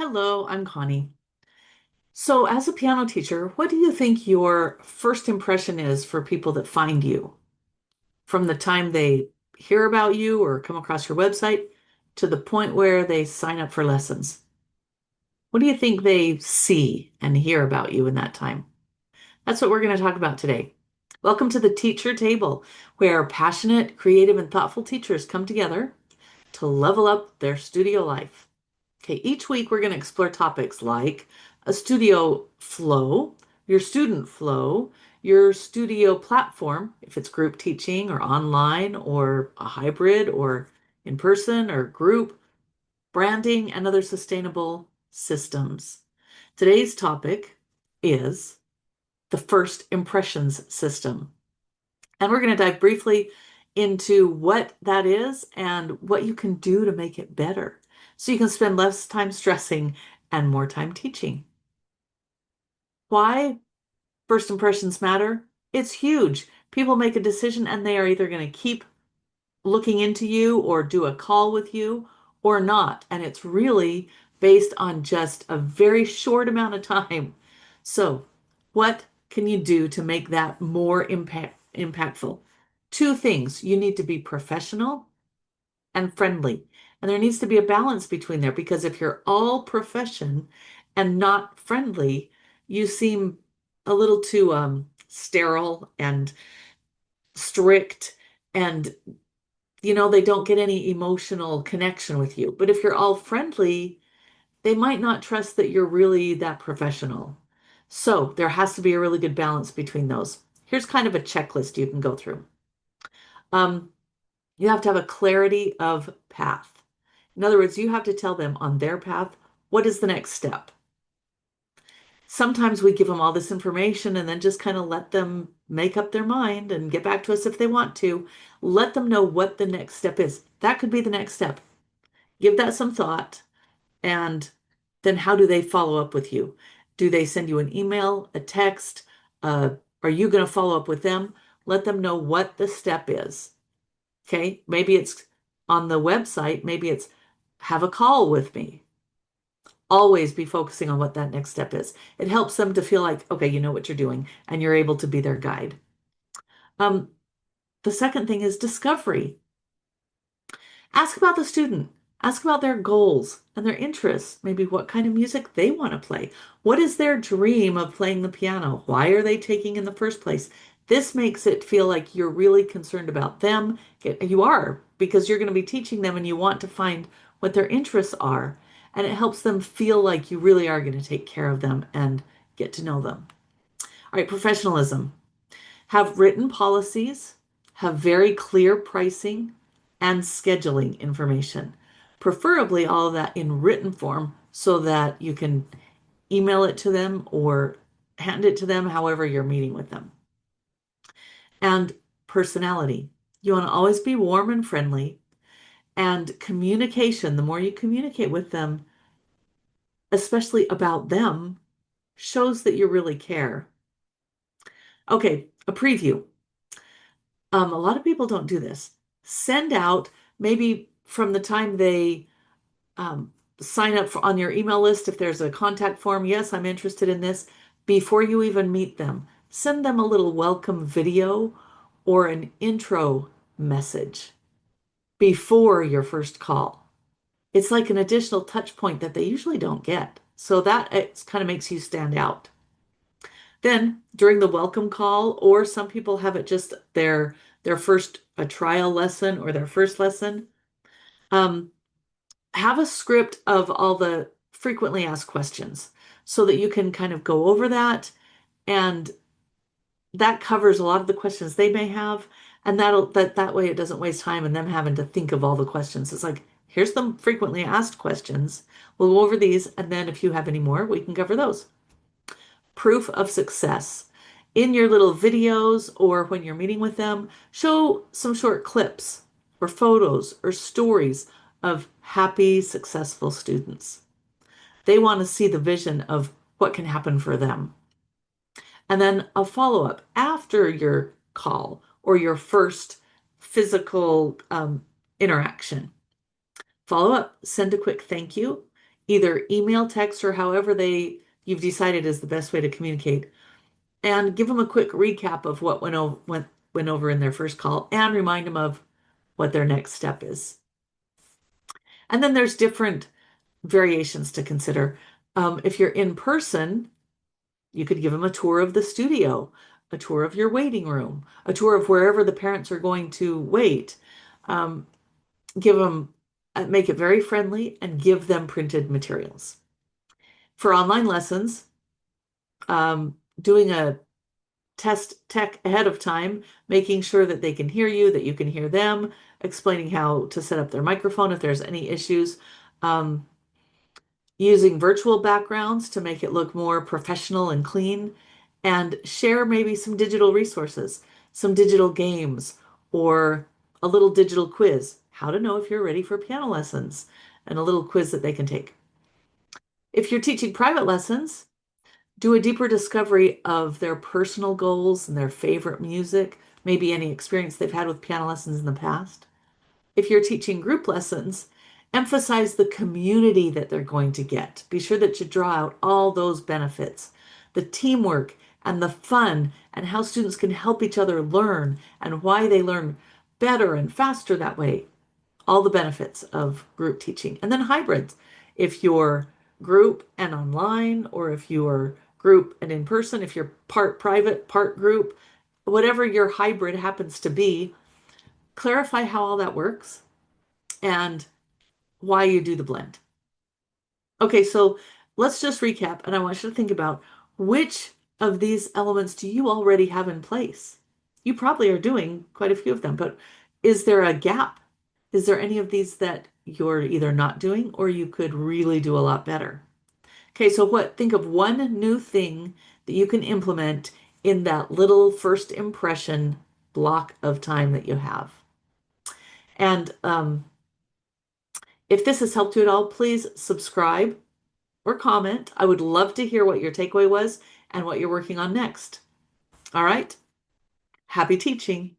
Hello, I'm Connie. So, as a piano teacher, what do you think your first impression is for people that find you from the time they hear about you or come across your website to the point where they sign up for lessons? What do you think they see and hear about you in that time? That's what we're going to talk about today. Welcome to the Teacher Table, where passionate, creative, and thoughtful teachers come together to level up their studio life. Okay, each week we're going to explore topics like a studio flow, your student flow, your studio platform, if it's group teaching or online or a hybrid or in person or group, branding, and other sustainable systems. Today's topic is the first impressions system. And we're going to dive briefly into what that is and what you can do to make it better so you can spend less time stressing and more time teaching. Why first impressions matter? It's huge. People make a decision and they are either going to keep looking into you or do a call with you or not. And it's really based on just a very short amount of time. So, what can you do to make that more impactful? Two things. You need to be professional and friendly. And there needs to be a balance between there because if you're all profession and not friendly, you seem a little too sterile and strict and they don't get any emotional connection with you. But if you're all friendly, they might not trust that you're really that professional. So there has to be a really good balance between those. Here's kind of a checklist you can go through. Um, you have to have a clarity of path. In other words, you have to tell them on their path, what is the next step? Sometimes we give them all this information and then just kind of let them make up their mind and get back to us if they want to. Let them know what the next step is. That could be the next step. Give that some thought. And then how do they follow up with you? Do they send you an email, a text? Are you going to follow up with them? Let them know what the step is. Okay. Maybe it's on the website. Maybe it's have a call with me. Always be focusing on what that next step is. It helps them to feel like, okay, you know what you're doing and you're able to be their guide. Um, the second thing is discovery. Ask about the student. Ask about their goals and their interests. Maybe what kind of music they want to play. What is their dream of playing the piano? Why are they taking in the first place? This makes it feel like you're really concerned about them. You are, because you're going to be teaching them and you want to find what their interests are. And it helps them feel like you really are going to take care of them and get to know them. All right, professionalism. Have written policies, have very clear pricing and scheduling information. Preferably all of that in written form so that you can email it to them or hand it to them however you're meeting with them. And personality. You want to always be warm and friendly. And communication, the more you communicate with them, especially about them, shows that you really care. Okay, a preview. A lot of people don't do this. Send out maybe from the time they sign up on your email list, if there's a contact form, yes, I'm interested in this, before you even meet them. Send them a little welcome video or an intro message before your first call. It's like an additional touch point that they usually don't get. So that it kind of makes you stand out. Then during the welcome call, or some people have it just their first a trial lesson or their first lesson, um, have a script of all the frequently asked questions so that you can kind of go over that and that covers a lot of the questions they may have and that way it doesn't waste time and them having to think of all the questions. It's like, here's the frequently asked questions. We'll go over these and then if you have any more, we can cover those. Proof of success. In your little videos or when you're meeting with them, show some short clips or photos or stories of happy, successful students. They want to see the vision of what can happen for them. And then a follow-up after your call or your first physical interaction. Follow up, send a quick thank you either email, text, or however you've decided is the best way to communicate, and give them a quick recap of what went over in their first call and remind them of what their next step is. And then there's different variations to consider. If you're in person, you could give them a tour of the studio, a tour of your waiting room, a tour of wherever the parents are going to wait. Um, give them, make it very friendly and give them printed materials. For online lessons, doing a test tech ahead of time, making sure that they can hear you, that you can hear them, explaining how to set up their microphone if there's any issues. Um, Using virtual backgrounds to make it look more professional and clean, and share maybe some digital resources, some digital games, or a little digital quiz, how to know if you're ready for piano lessons, and a little quiz that they can take. If you're teaching private lessons, do a deeper discovery of their personal goals and their favorite music, maybe any experience they've had with piano lessons in the past. If you're teaching group lessons, emphasize the community that they're going to get. Be sure that you draw out all those benefits, the teamwork and the fun, and how students can help each other learn and why they learn better and faster that way. All the benefits of group teaching. And then hybrids. If you're group and online, or if you're group and in person, if you're part private, part group, whatever your hybrid happens to be, clarify how all that works and why you do the blend. Okay, so let's just recap, and I want you to think about which of these elements do you already have in place? You probably are doing quite a few of them, but is there a gap? Is there any of these that you're either not doing or you could really do a lot better? Okay, so think of one new thing that you can implement in that little first impression block of time that you have. And if this has helped you at all, please subscribe or comment. I would love to hear what your takeaway was and what you're working on next. All right. Happy teaching.